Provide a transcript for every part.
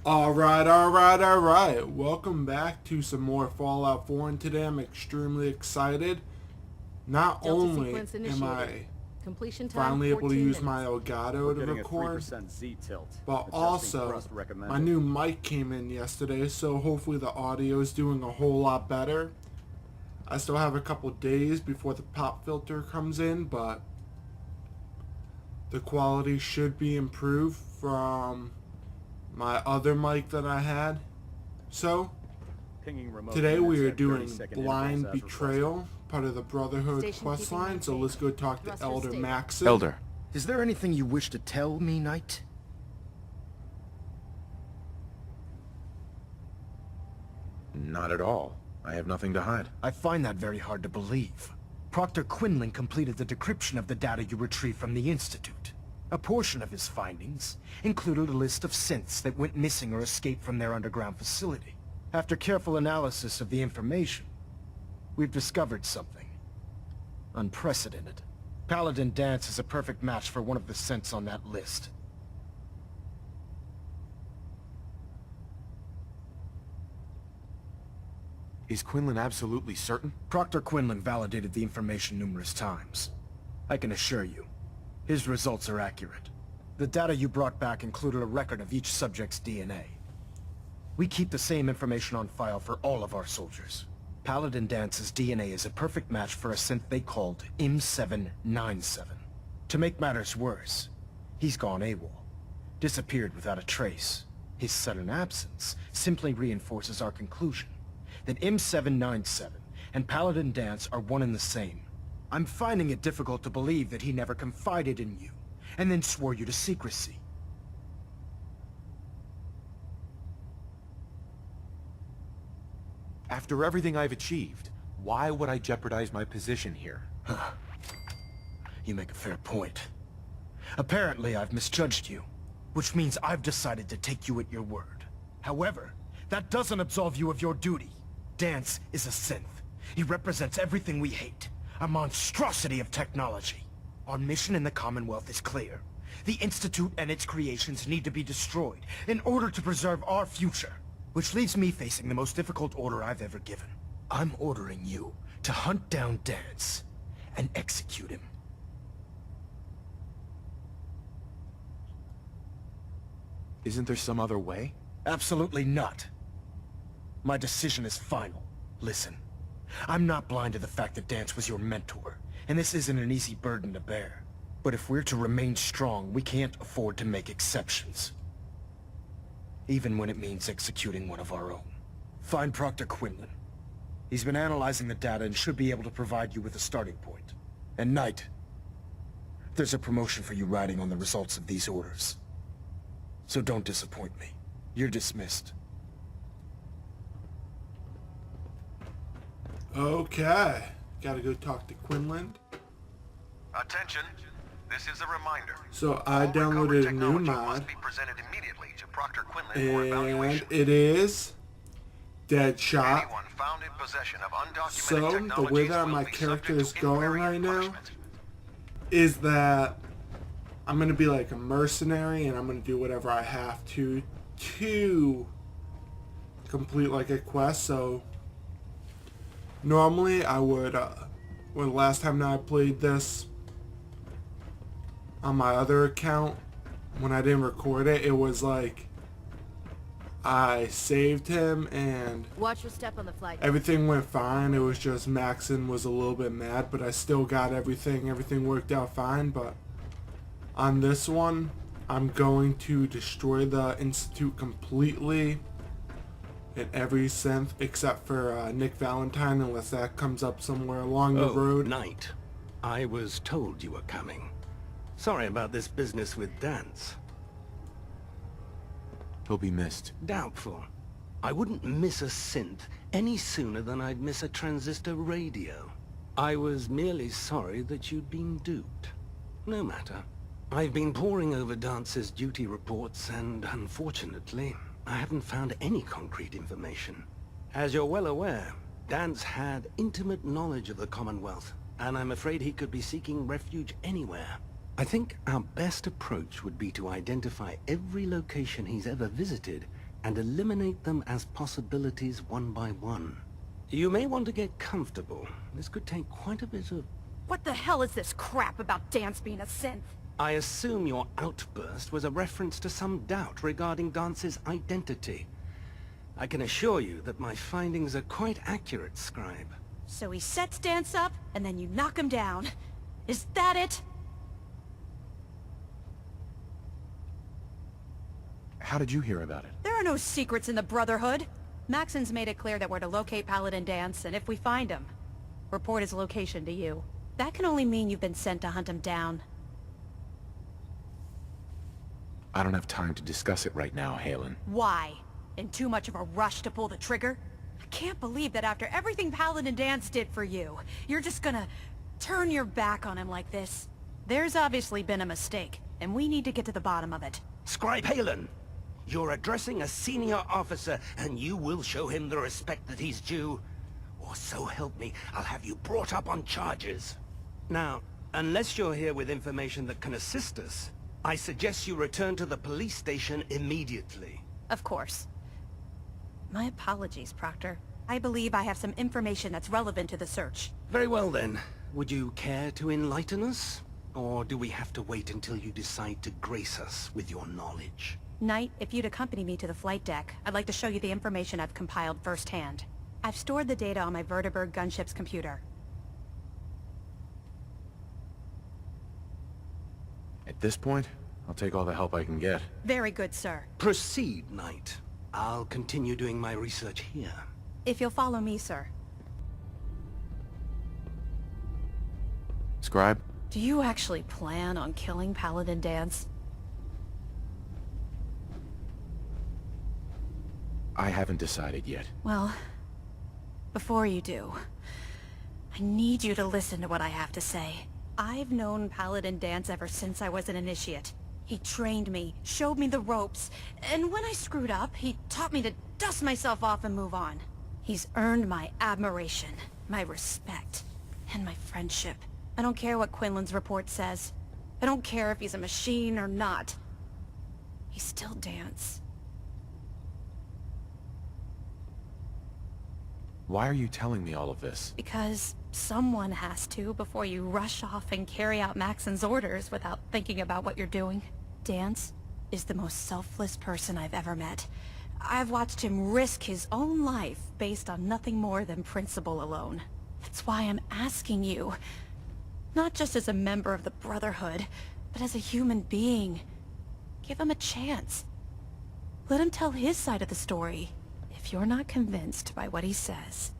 Alright. Welcome back to some more Fallout 4, and today I'm extremely excited. Not Delta only sequence am initiated. I Completion time finally able to 14 use minutes. my Elgato We're to getting record, a 3% Z tilt. but Adjusting also thrust recommended. my new mic came in yesterday, so hopefully the audio is doing a whole lot better. I still have a couple days before the pop filter comes in, but the quality should be improved from my other mic that I had. So Pinging remote today we units are at doing 30-second Blind intervals as Betrayal, part of the Brotherhood Station quest keeping line, so maintained. let's go talk to Thrusters Elder stable. Maxon. Elder, is there anything you wish to tell me, Knight? Not at all. I have nothing to hide. I find that very hard to believe. Proctor Quinlan completed the decryption of the data you retrieved from the Institute. A portion of his findings included a list of synths that went missing or escaped from their underground facility. After careful analysis of the information, we've discovered something unprecedented. Paladin Dance is a perfect match for one of the synths on that list. Is Quinlan absolutely certain? Proctor Quinlan validated the information numerous times. I can assure you, his results are accurate. The data you brought back included a record of each subject's DNA. We keep the same information on file for all of our soldiers. Paladin Dance's DNA is a perfect match for a synth they called M797. To make matters worse, he's gone AWOL. Disappeared without a trace. His sudden absence simply reinforces our conclusion that M797 and Paladin Dance are one and the same. I'm finding it difficult to believe that he never confided in you, and then swore you to secrecy. After everything I've achieved, why would I jeopardize my position here? You make a fair point. Apparently, I've misjudged you, which means I've decided to take you at your word. However, that doesn't absolve you of your duty. Dance is a synth. He represents everything we hate. A monstrosity of technology. Our mission in the Commonwealth is clear. The Institute and its creations need to be destroyed in order to preserve our future. Which leaves me facing the most difficult order I've ever given. I'm ordering you to hunt down Dance and execute him. Isn't there some other way? Absolutely not. My decision is final. Listen, I'm not blind to the fact that Dance was your mentor, and this isn't an easy burden to bear. But if we're to remain strong, we can't afford to make exceptions. Even when it means executing one of our own. Find Proctor Quinlan. He's been analyzing the data and should be able to provide you with a starting point. And Knight, there's a promotion for you riding on the results of these orders. So don't disappoint me. You're dismissed. Okay, gotta go talk to Quinlan. Attention. This is a reminder. So I All downloaded recovered a new technology mod, must be presented immediately to Proctor Quinlan for and evaluation. it is Deadshot. Anyone found in possession of undocumented So the way technologies that will my be character subject is to going inquiry right and now punishment. is that I'm gonna be like a mercenary, and I'm gonna do whatever I have to complete like a quest. So normally I would, when the last time that I played this on my other account, when I didn't record it, it was like I saved him and Watch your step on the flight. everything went fine. It was just Maxon was a little bit mad, but I still got everything. Everything worked out fine. But on this one, I'm going to destroy the Institute completely in every sense except for Nick Valentine, unless that comes up somewhere along the road. Knight. I was told you were coming. Sorry about this business with Dance. He'll be missed. Doubtful. I wouldn't miss a synth any sooner than I'd miss a transistor radio. I was merely sorry that you'd been duped. No matter. I've been poring over Dance's duty reports and, unfortunately, I haven't found any concrete information. As you're well aware, Dance had intimate knowledge of the Commonwealth, and I'm afraid he could be seeking refuge anywhere. I think our best approach would be to identify every location he's ever visited and eliminate them as possibilities one by one. You may want to get comfortable. This could take quite a bit of... What the hell is this crap about Dance being a synth? I assume your outburst was a reference to some doubt regarding Dance's identity. I can assure you that my findings are quite accurate, Scribe. So he sets Dance up, and then you knock him down. Is that it? How did you hear about it? There are no secrets in the Brotherhood. Maxon's made it clear that we're to locate Paladin Dance, and if we find him, report his location to you. That can only mean you've been sent to hunt him down. I don't have time to discuss it right now, Halen. Why? In too much of a rush to pull the trigger? I can't believe that after everything Paladin Dance did for you, you're just gonna turn your back on him like this. There's obviously been a mistake, and we need to get to the bottom of it. Scribe Halen! You're addressing a senior officer, and you will show him the respect that he's due. Or so help me, I'll have you brought up on charges. Now, unless you're here with information that can assist us, I suggest you return to the police station immediately. Of course. My apologies, Proctor. I believe I have some information that's relevant to the search. Very well then. Would you care to enlighten us? Or do we have to wait until you decide to grace us with your knowledge? Knight, if you'd accompany me to the flight deck, I'd like to show you the information I've compiled firsthand. I've stored the data on my Vertibird gunship's computer. At this point, I'll take all the help I can get. Very good, sir. Proceed, Knight. I'll continue doing my research here. If you'll follow me, sir. Scribe? Do you actually plan on killing Paladin Dance? I haven't decided yet. Well, before you do, I need you to listen to what I have to say. I've known Paladin Dance ever since I was an initiate. He trained me, showed me the ropes, and when I screwed up, he taught me to dust myself off and move on. He's earned my admiration, my respect, and my friendship. I don't care what Quinlan's report says. I don't care if he's a machine or not. He's still Dance. Why are you telling me all of this? Because someone has to before you rush off and carry out Maxon's orders without thinking about what you're doing. Dance is the most selfless person I've ever met. I've watched him risk his own life based on nothing more than principle alone. That's why I'm asking you, not just as a member of the Brotherhood, but as a human being. Give him a chance. Let him tell his side of the story. If you're not convinced by what he says,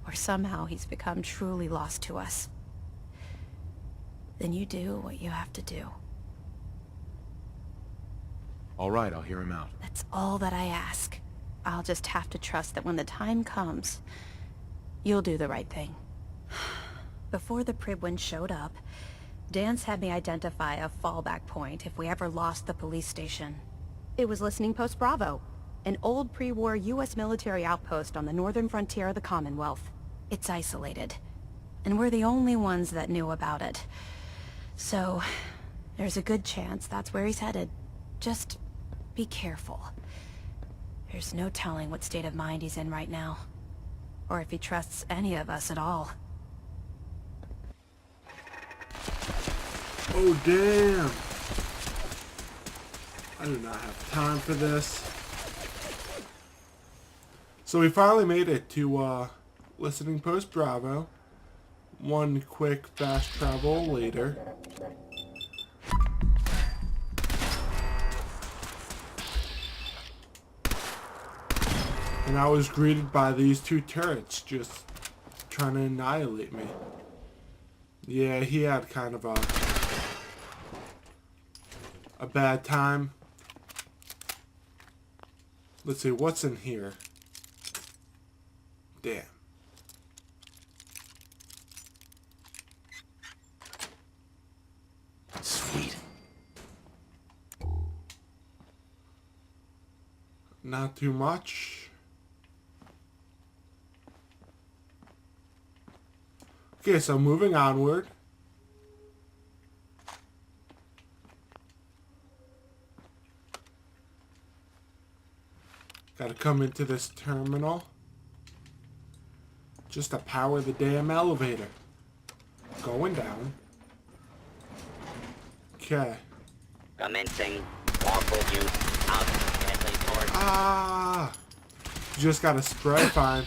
or somehow he's become truly lost to us, then you do what you have to do. All right, I'll hear him out. That's all that I ask. I'll just have to trust that when the time comes, you'll do the right thing. Before the Pribwin showed up, Dance had me identify a fallback point if we ever lost the police station. It was Listening Post Bravo, an old pre-war U.S. military outpost on the northern frontier of the Commonwealth. It's isolated, and we're the only ones that knew about it. So, there's a good chance that's where he's headed. Just be careful. There's no telling what state of mind he's in right now, or if he trusts any of us at all. Oh, damn. I do not have time for this. So we finally made it to Listening Post Bravo. One quick fast travel later. And I was greeted by these two turrets just trying to annihilate me. Yeah, he had kind of a bad time. Let's see, what's in here? Damn. Sweet. Not too much. Okay, so moving onward. come into this terminal just to power the damn elevator. Going down. Okay. Commencing lawful use of deadly force. Ah! You just gotta spray fine.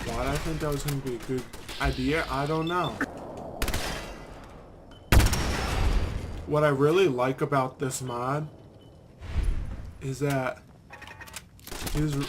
Why did I think that was gonna be a good idea? I don't know. What I really like about this mod is that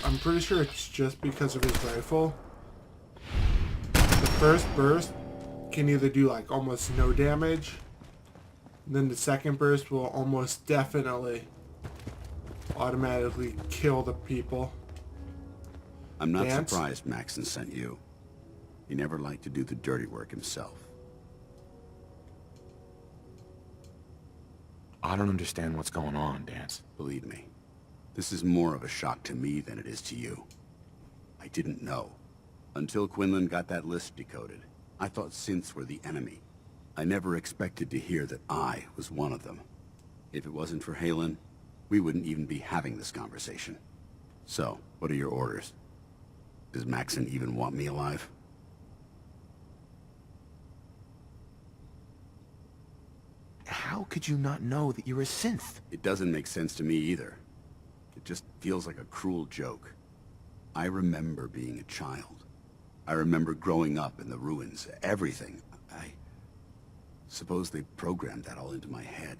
I'm pretty sure it's just because of his rifle. The first burst can either do like almost no damage, and then the second burst will almost definitely automatically kill the people. I'm not Dance? surprised Maxon sent you. He never liked to do the dirty work himself. I don't understand what's going on, Dance. Believe me, this is more of a shock to me than it is to you. I didn't know. Until Quinlan got that list decoded, I thought synths were the enemy. I never expected to hear that I was one of them. If it wasn't for Halen, we wouldn't even be having this conversation. So, what are your orders? Does Maxon even want me alive? How could you not know that you're a synth? It doesn't make sense to me either. It just feels like a cruel joke. I remember being a child. I remember growing up in the ruins, everything. I suppose they programmed that all into my head.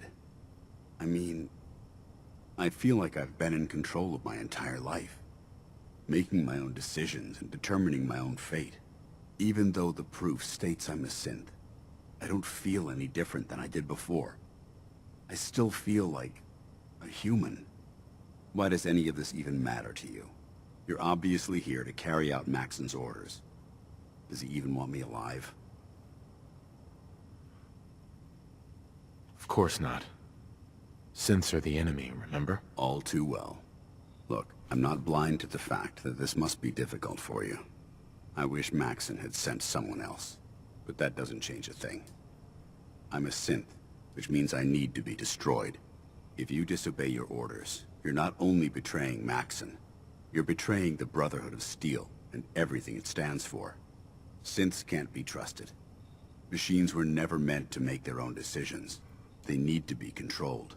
I mean, I feel like I've been in control of my entire life, making my own decisions and determining my own fate. Even though the proof states I'm a synth, I don't feel any different than I did before. I still feel like a human. Why does any of this even matter to you? You're obviously here to carry out Maxon's orders. Does he even want me alive? Of course not. Synths are the enemy, remember? All too well. Look, I'm not blind to the fact that this must be difficult for you. I wish Maxon had sent someone else, but that doesn't change a thing. I'm a synth, which means I need to be destroyed. If you disobey your orders, you're not only betraying Maxon, you're betraying the Brotherhood of Steel and everything it stands for. Synths can't be trusted. Machines were never meant to make their own decisions. They need to be controlled.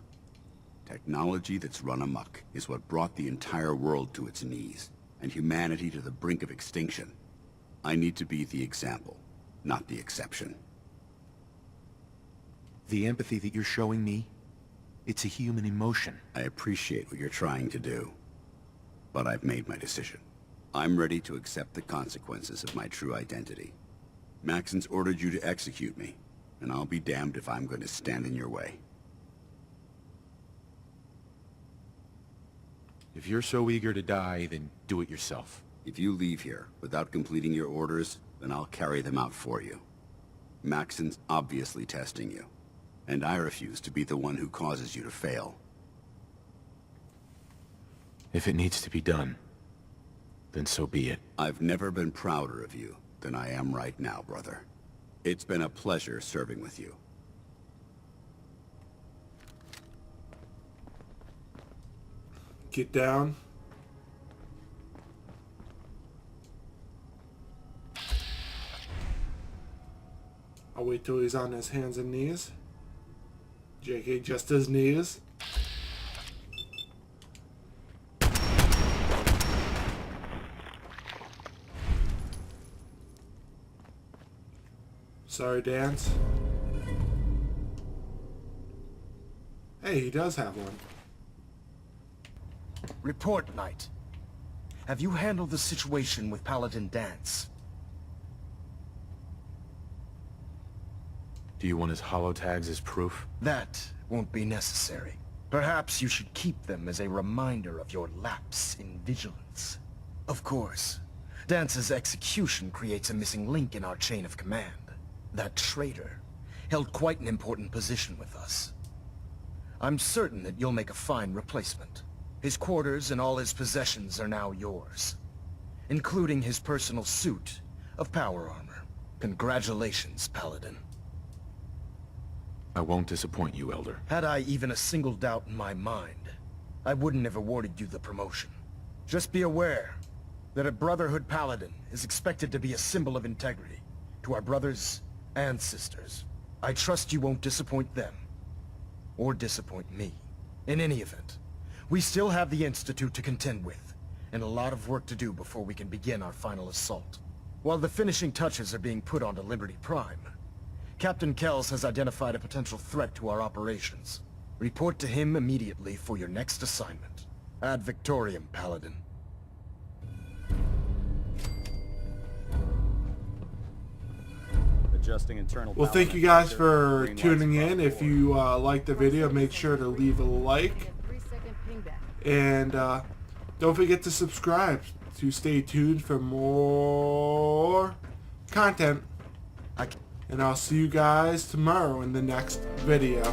Technology that's run amok is what brought the entire world to its knees, and humanity to the brink of extinction. I need to be the example, not the exception. The empathy that you're showing me, it's a human emotion. I appreciate what you're trying to do, but I've made my decision. I'm ready to accept the consequences of my true identity. Maxon's ordered you to execute me, and I'll be damned if I'm going to stand in your way. If you're so eager to die, then do it yourself. If you leave here without completing your orders, then I'll carry them out for you. Maxon's obviously testing you, and I refuse to be the one who causes you to fail. If it needs to be done, then so be it. I've never been prouder of you than I am right now, brother. It's been a pleasure serving with you. Get down. I'll wait till he's on his hands and knees. JK, just his knees. Sorry, Dance. Hey, he does have one. Report, Knight. Have you handled the situation with Paladin Dance? Do you want his holotags as proof? That won't be necessary. Perhaps you should keep them as a reminder of your lapse in vigilance. Of course, Dance's execution creates a missing link in our chain of command. That traitor held quite an important position with us. I'm certain that you'll make a fine replacement. His quarters and all his possessions are now yours, including his personal suit of power armor. Congratulations, Paladin. I won't disappoint you, Elder. Had I even a single doubt in my mind, I wouldn't have awarded you the promotion. Just be aware that a Brotherhood Paladin is expected to be a symbol of integrity to our brothers and sisters. I trust you won't disappoint them, or disappoint me. In any event, we still have the Institute to contend with, and a lot of work to do before we can begin our final assault. While the finishing touches are being put onto Liberty Prime, Captain Kells has identified a potential threat to our operations. Report to him immediately for your next assignment. Ad Victoriam, Paladin. Adjusting internal Well, thank you power guys measure, for green lights tuning above in. If board. you liked the video, make sure to leave a like. And don't forget to subscribe to stay tuned for more content. And I'll see you guys tomorrow in the next video.